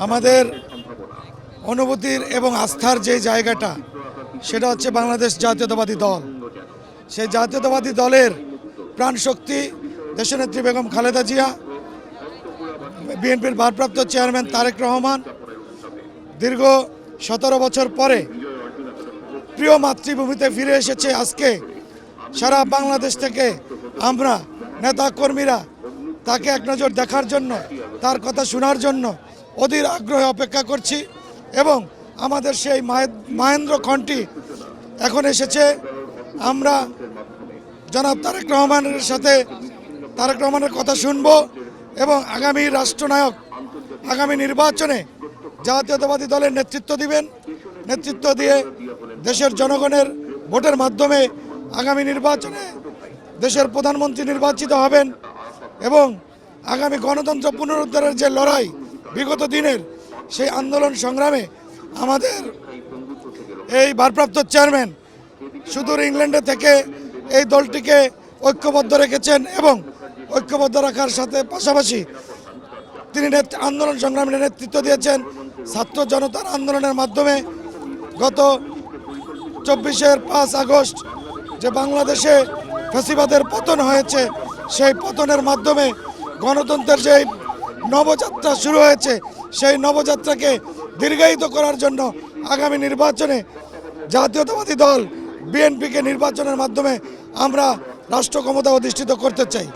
আমাদের অনুভূতির এবং আস্থার যে জায়গাটা সেটা হচ্ছে বাংলাদেশ জাতীয়তাবাদী দল। সেই জাতীয়তাবাদী দলের প্রাণশক্তি দেশনেত্রী বেগম খালেদা জিয়া, বিএনপির ভারপ্রাপ্ত চেয়ারম্যান তারেক রহমান দীর্ঘ 17 বছর পরে প্রিয় মাতৃভূমিতে ফিরে এসেছে। আজকে সারা বাংলাদেশ থেকে আমরা নেতা কর্মীরা তাকে এক নজর দেখার জন্য, তার কথা শোনার জন্য অধীর আগ্রহে অপেক্ষা করছি এবং আমাদের সেই মাহেন্দ্র খণ্ডটি এখন এসেছে। আমরা জনাব তারেক রহমানের কথা শুনব এবং আগামী রাষ্ট্রনায়ক আগামী নির্বাচনে জাতীয়তাবাদী দলের নেতৃত্ব দিবেন। নেতৃত্ব দিয়ে দেশের জনগণের ভোটের মাধ্যমে আগামী নির্বাচনে দেশের প্রধানমন্ত্রী নির্বাচিত হবেন এবং আগামী গণতন্ত্র পুনরুদ্ধারের যে লড়াই বিগত দিনের, সেই আন্দোলন সংগ্রামে আমাদের এই ভারপ্রাপ্ত চেয়ারম্যান সুদূর ইংল্যান্ডে থেকে এই দলটিকে ঐক্যবদ্ধ রেখেছেন এবং ঐক্যবদ্ধ রাখার সাথে পাশাপাশি তিনি আন্দোলন সংগ্রামের নেতৃত্ব দিয়েছেন। ছাত্র জনতার আন্দোলনের মাধ্যমে গত 24 আগস্ট যে বাংলাদেশে ফ্যাসিবাদের পতন হয়েছে, সেই পতনের মাধ্যমে গণতন্ত্রের যে নবযাত্রা শুরু হয়েছে, সেই নবযাত্রাকে দীর্ঘায়িত করার জন্য আগামী নির্বাচনে জাতীয়তাবাদী দল বিএনপিকে নির্বাচনের মাধ্যমে আমরা রাষ্ট্র ক্ষমতা অধিষ্ঠিত করতে চাই।